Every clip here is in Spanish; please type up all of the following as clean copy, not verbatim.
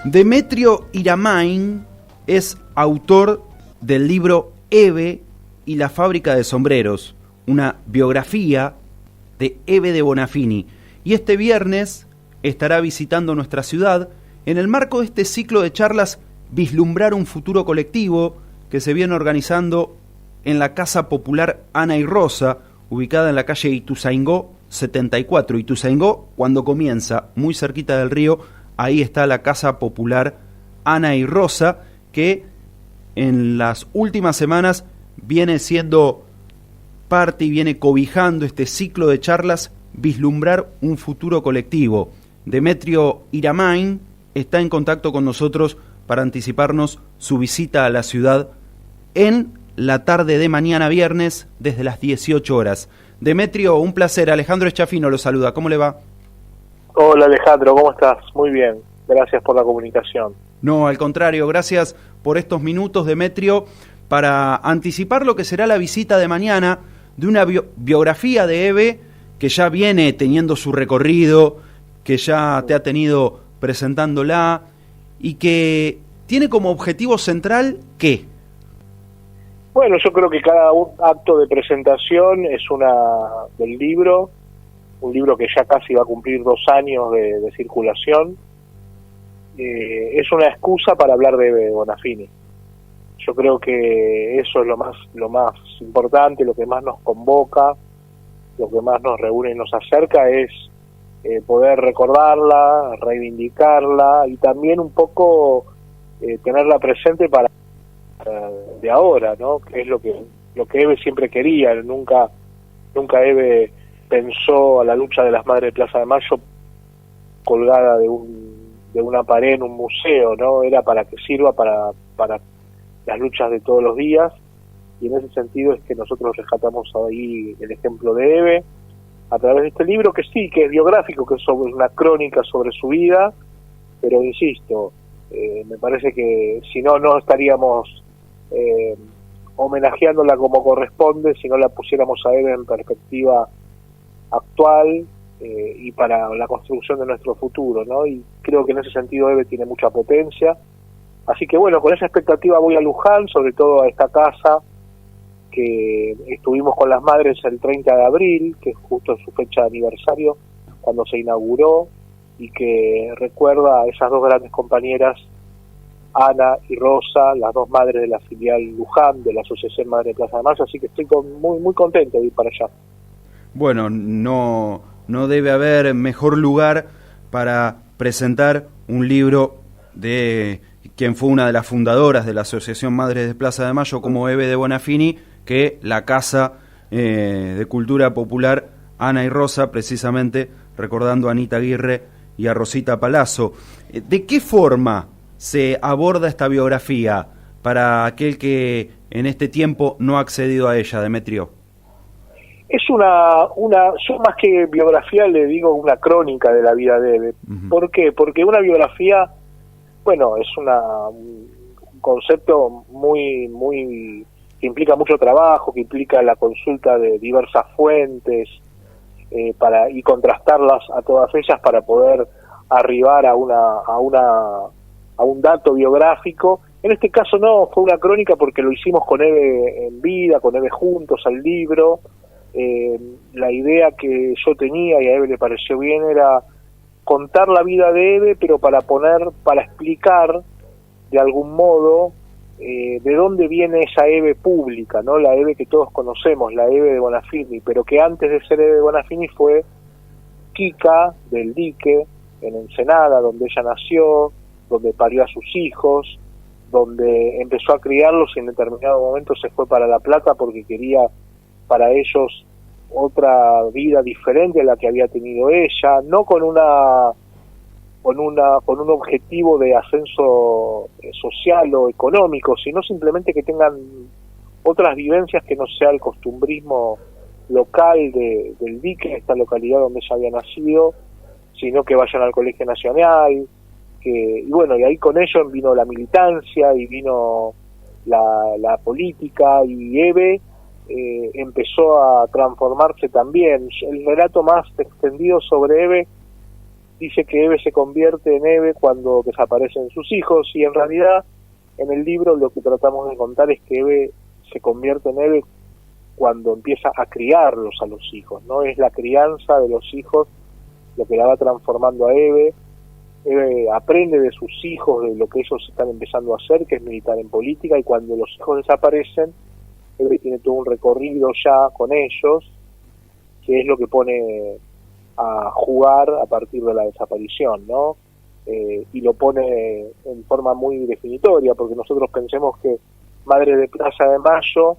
Demetrio Iramain es autor del libro Eve y la fábrica de sombreros, una biografía de Eve de Bonafini. Y este viernes estará visitando nuestra ciudad en el marco de este ciclo de charlas Vislumbrar un futuro colectivo que se viene organizando en la Casa Popular Ana y Rosa, ubicada en la calle Ituzaingó 74. Ituzaingó, cuando comienza, muy cerquita del río, ahí está la Casa Popular Ana y Rosa, que en las últimas semanas viene siendo parte y viene cobijando este ciclo de charlas Vislumbrar un futuro colectivo. Demetrio Iramain está en contacto con nosotros para anticiparnos su visita a la ciudad en la tarde de mañana viernes desde las 18 horas. Demetrio, un placer. Alejandro Eschafino lo saluda. ¿Cómo le va? Hola Alejandro, ¿cómo estás? Muy bien, gracias por la comunicación. No, al contrario, gracias por estos minutos, Demetrio, para anticipar lo que será la visita de mañana de una biografía de Eve que ya viene teniendo su recorrido, que ya te ha tenido presentándola y que tiene como objetivo central ¿qué? Bueno, yo creo que cada acto de presentación es del libro, un libro que ya casi va a cumplir 2 años de circulación. Es una excusa para hablar de Bonafini. Yo creo que eso es lo más importante, lo que más nos convoca, lo que más nos reúne y nos acerca es poder recordarla, reivindicarla y también un poco tenerla presente para de ahora, ¿no? Que es lo que Eve siempre quería. Nunca Eve pensó a la lucha de las Madres de Plaza de Mayo colgada de una pared en un museo, ¿no? Era para que sirva para las luchas de todos los días, y en ese sentido es que nosotros rescatamos ahí el ejemplo de Eve a través de este libro, que sí, que es biográfico, que es sobre una crónica sobre su vida, pero insisto, me parece que si no estaríamos homenajeándola como corresponde si no la pusiéramos a Eve en perspectiva actual y para la construcción de nuestro futuro, ¿no? Y creo que en ese sentido Eve tiene mucha potencia. Así que bueno, con esa expectativa voy a Luján, sobre todo a esta casa que estuvimos con las madres el 30 de abril, que es justo su fecha de aniversario, cuando se inauguró, y que recuerda a esas 2 grandes compañeras, Ana y Rosa, las 2 madres de la filial Luján, de la Asociación Madre de Plaza de Mayo, así que estoy muy, muy contento de ir para allá. Bueno, no debe haber mejor lugar para presentar un libro de quien fue una de las fundadoras de la Asociación Madres de Plaza de Mayo como Eve de Bonafini, que la Casa de Cultura Popular Ana y Rosa, precisamente recordando a Anita Aguirre y a Rosita Palazzo. ¿De qué forma se aborda esta biografía para aquel que en este tiempo no ha accedido a ella, Demetrio? Es yo más que biografía le digo una crónica de la vida de Eve. Uh-huh. ¿Por qué? Porque una biografía, bueno, es un concepto muy que implica mucho trabajo, que implica la consulta de diversas fuentes y contrastarlas a todas ellas para poder arribar a un dato biográfico. En este caso no, fue una crónica porque lo hicimos con Eve en vida, con Eve juntos al libro. La idea que yo tenía y a Eve le pareció bien era contar la vida de Eve, pero para explicar de algún modo de dónde viene esa Eve pública, ¿no? La Eve que todos conocemos, la Eve de Bonafini, pero que antes de ser Eve de Bonafini fue Kika del Dique, en Ensenada, donde ella nació, donde parió a sus hijos, donde empezó a criarlos y en determinado momento se fue para La Plata porque quería para ellos otra vida diferente a la que había tenido ella, no con un objetivo de ascenso social o económico, sino simplemente que tengan otras vivencias que no sea el costumbrismo local del Dique, esta localidad donde ella había nacido, sino que vayan al Colegio Nacional, y bueno, y ahí con ello vino la militancia y vino la política, y Eve empezó a transformarse también. El relato más extendido sobre Eve dice que Eve se convierte en Eve cuando desaparecen sus hijos, y en realidad en el libro lo que tratamos de contar es que Eve se convierte en Eve cuando empieza a criarlos a los hijos, ¿no? Es la crianza de los hijos lo que la va transformando a Eve. Eve aprende de sus hijos, de lo que ellos están empezando a hacer, que es militar en política, y cuando los hijos desaparecen, Eve tiene todo un recorrido ya con ellos, que es lo que pone a jugar a partir de la desaparición, ¿no? Y lo pone en forma muy definitoria, porque nosotros pensemos que Madre de Plaza de Mayo,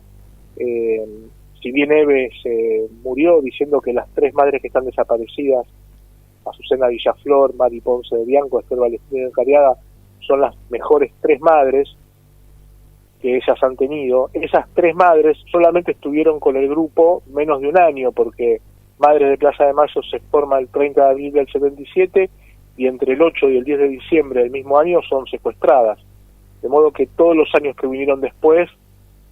si bien Eve se murió diciendo que las 3 madres que están desaparecidas, Azucena Villaflor, Mari Ponce de Bianco, Esther Balestrini de Cariaga, son las mejores 3 madres que ellas han tenido, esas 3 madres solamente estuvieron con el grupo menos de un año, porque Madre de Plaza de Mayo se forma el 30 de abril del 77, y entre el 8 y el 10 de diciembre del mismo año son secuestradas. De modo que todos los años que vinieron después,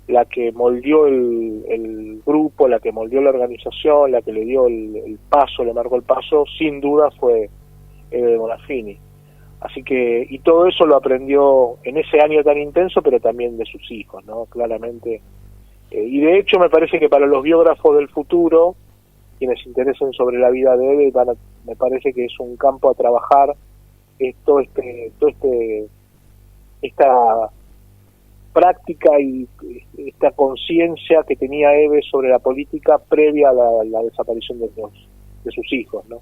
la que moldeó el grupo, la que moldeó la organización, la que le dio el paso, le marcó el paso, sin duda fue Eve de Bonafini. Así que, y todo eso lo aprendió en ese año tan intenso, pero también de sus hijos, ¿no? Claramente. Y de hecho me parece que para los biógrafos del futuro, quienes se interesen sobre la vida de Eve, me parece que es un campo a trabajar, esta práctica y esta conciencia que tenía Eve sobre la política previa a la desaparición de sus hijos, ¿no?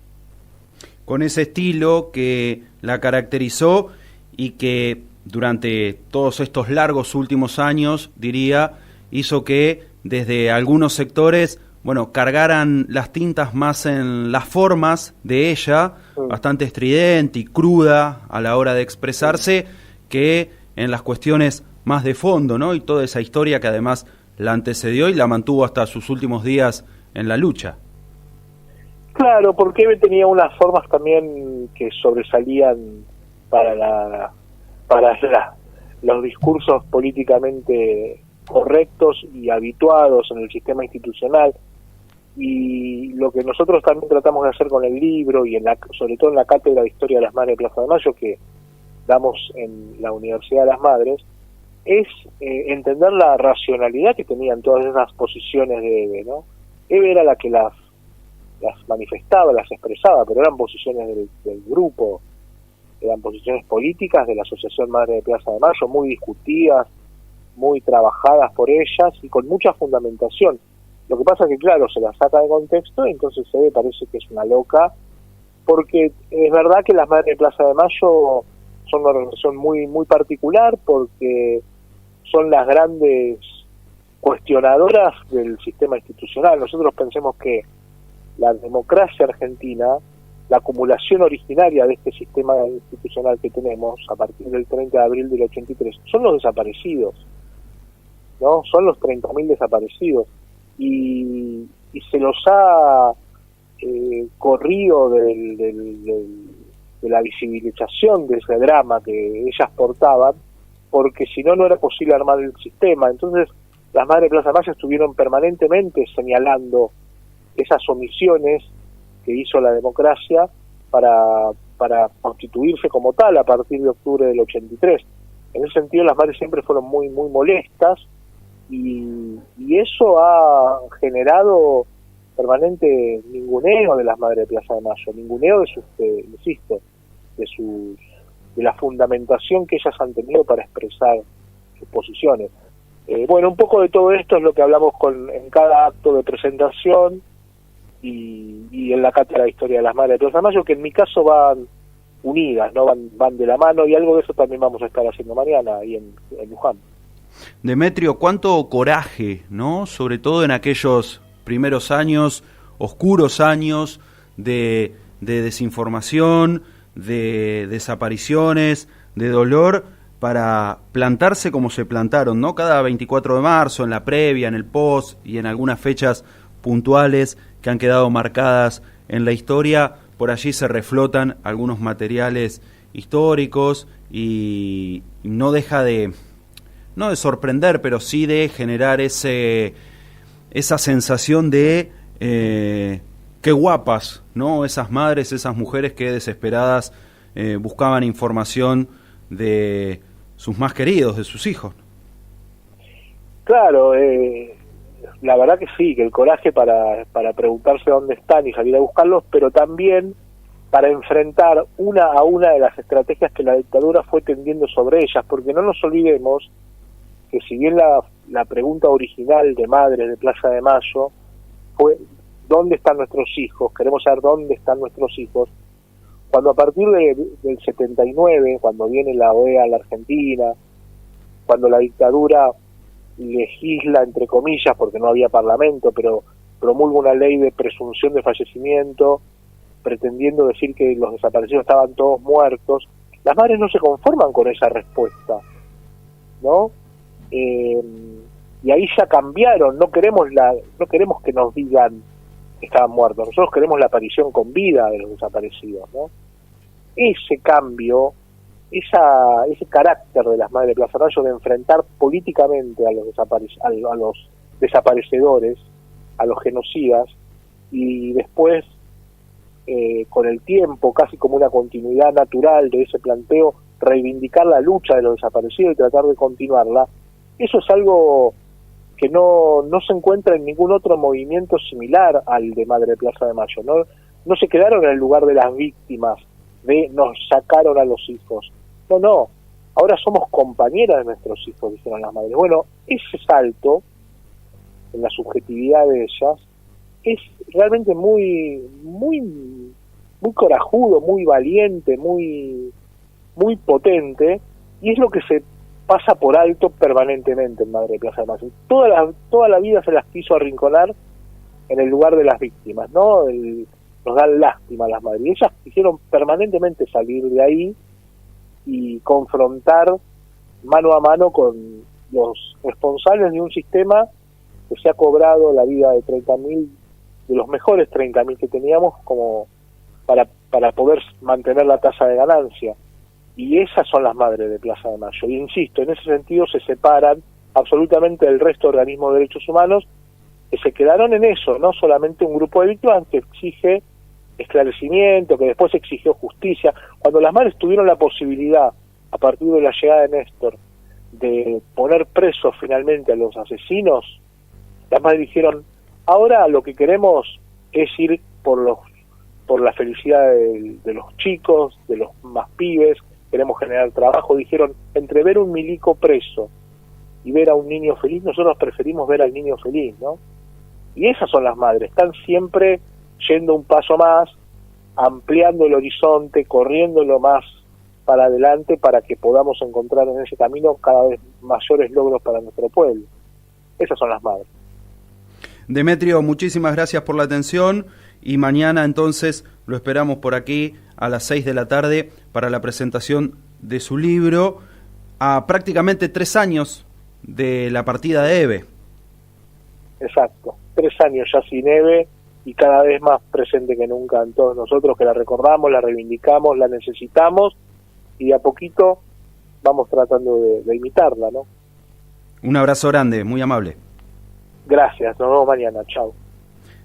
Con ese estilo que la caracterizó y que durante todos estos largos últimos años, diría, hizo que desde algunos sectores, bueno, cargaran las tintas más en las formas de ella, bastante estridente y cruda a la hora de expresarse, que en las cuestiones más de fondo, ¿no? Y toda esa historia que además la antecedió y la mantuvo hasta sus últimos días en la lucha. Claro, porque Eve tenía unas formas también que sobresalían para los discursos políticamente correctos y habituados en el sistema institucional. Y lo que nosotros también tratamos de hacer con el libro, y sobre todo en la cátedra de Historia de las Madres de Plaza de Mayo, que damos en la Universidad de las Madres, es entender la racionalidad que tenían todas esas posiciones de Eve, ¿no? Eve era la que las manifestaba, las expresaba, pero eran posiciones del grupo, eran posiciones políticas de la Asociación Madre de Plaza de Mayo, muy discutidas, muy trabajadas por ellas y con mucha fundamentación. Lo que pasa es que, claro, se las saca de contexto y entonces Eve parece que es una loca, porque es verdad que las Madres de Plaza de Mayo son una organización muy, muy particular, porque son las grandes cuestionadoras del sistema institucional. Nosotros pensemos que la democracia argentina, la acumulación originaria de este sistema institucional que tenemos a partir del 30 de abril del 83, son los desaparecidos, ¿no? Son los 30.000 desaparecidos. Y se los ha corrido de la visibilización de ese drama que ellas portaban, porque si no, no era posible armar el sistema. Entonces, las Madres de Plaza de Mayo estuvieron permanentemente señalando esas omisiones que hizo la democracia para constituirse como tal a partir de octubre del 83. En ese sentido, las madres siempre fueron muy, muy molestas, y eso ha generado permanente ninguneo de las Madres de Plaza de Mayo, ninguneo de sus, insisto, de la fundamentación que ellas han tenido para expresar sus posiciones. Bueno, un poco de todo esto es lo que hablamos en cada acto de presentación y en la cátedra de Historia de las Madres de Plaza de Mayo, que en mi caso van unidas, no van de la mano, y algo de eso también vamos a estar haciendo mañana ahí en Luján. Demetrio, cuánto coraje, ¿no? Sobre todo en aquellos primeros años, oscuros años de desinformación, de desapariciones, de dolor, para plantarse como se plantaron, ¿no? Cada 24 de marzo, en la previa, en el post y en algunas fechas puntuales que han quedado marcadas en la historia. Por allí se reflotan algunos materiales históricos y no deja no de sorprender, pero sí de generar esa sensación de qué guapas, ¿no? Esas madres, esas mujeres que desesperadas buscaban información de sus más queridos, de sus hijos. Claro, la verdad que sí, que el coraje para preguntarse dónde están y salir a buscarlos, pero también para enfrentar una a una de las estrategias que la dictadura fue tendiendo sobre ellas, porque no nos olvidemos que si bien la pregunta original de Madres de Plaza de Mayo fue ¿dónde están nuestros hijos? Queremos saber dónde están nuestros hijos. Cuando a partir del 79, cuando viene la OEA a la Argentina, cuando la dictadura legisla, entre comillas, porque no había parlamento, pero promulga una ley de presunción de fallecimiento, pretendiendo decir que los desaparecidos estaban todos muertos, las madres no se conforman con esa respuesta, ¿no? Y ahí ya cambiaron, no queremos que nos digan que estaban muertos, nosotros queremos la aparición con vida de los desaparecidos, ¿no? Ese cambio, ese carácter de las madres de Plaza de Mayo de enfrentar políticamente a los desaparecedores, a los genocidas, y después con el tiempo, casi como una continuidad natural de ese planteo, reivindicar la lucha de los desaparecidos y tratar de continuarla, eso es algo que no se encuentra en ningún otro movimiento similar al de Madre de Plaza de Mayo, no se quedaron en el lugar de las víctimas, de nos sacaron a los hijos, no, ahora somos compañeras de nuestros hijos, dijeron las madres. Bueno, ese salto en la subjetividad de ellas es realmente muy corajudo, muy valiente, muy potente, y es lo que se pasa por alto permanentemente en Madre de Plaza de Mayo. Toda la vida se las quiso arrinconar en el lugar de las víctimas, ¿no? Nos dan lástima a las madres. Y ellas quisieron permanentemente salir de ahí y confrontar mano a mano con los responsables de un sistema que se ha cobrado la vida de 30.000, de los mejores 30.000 que teníamos, como para poder mantener la tasa de ganancia. Y esas son las madres de Plaza de Mayo. Y insisto, en ese sentido se separan absolutamente del resto de organismos de derechos humanos, que se quedaron en eso, no solamente un grupo de víctimas que exige esclarecimiento, que después exigió justicia. Cuando las madres tuvieron la posibilidad, a partir de la llegada de Néstor, de poner presos finalmente a los asesinos, las madres dijeron, ahora lo que queremos es ir por la felicidad de los chicos, de los más pibes, queremos generar trabajo. Dijeron, entre ver un milico preso y ver a un niño feliz, nosotros preferimos ver al niño feliz, ¿no? Y esas son las madres, están siempre yendo un paso más, ampliando el horizonte, corriéndolo más para adelante para que podamos encontrar en ese camino cada vez mayores logros para nuestro pueblo. Esas son las madres. Demetrio, muchísimas gracias por la atención y mañana entonces lo esperamos por aquí a las 6 de la tarde para la presentación de su libro a prácticamente 3 años de la partida de Eve. Exacto, 3 años ya sin Eve y cada vez más presente que nunca en todos nosotros, que la recordamos, la reivindicamos, la necesitamos y a poquito vamos tratando de imitarla, ¿no? Un abrazo grande, muy amable. Gracias, nos vemos mañana, chao.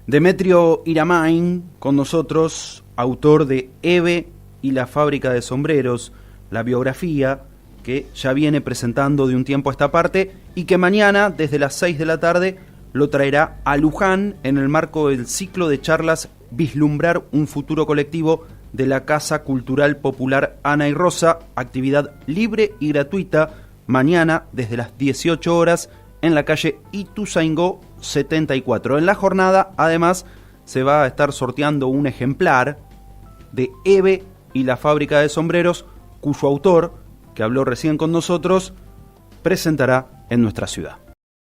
Demetrio Iramain con nosotros, autor de Eve y la fábrica de sombreros, la biografía que ya viene presentando de un tiempo a esta parte y que mañana desde las 6 de la tarde lo traerá a Luján en el marco del ciclo de charlas Vislumbrar un futuro colectivo de la Casa Cultural Popular Ana y Rosa, actividad libre y gratuita mañana desde las 18 horas en la calle Ituzaingó 74. En la jornada, además, se va a estar sorteando un ejemplar de Eve y la fábrica de sombreros, cuyo autor, que habló recién con nosotros, presentará en nuestra ciudad.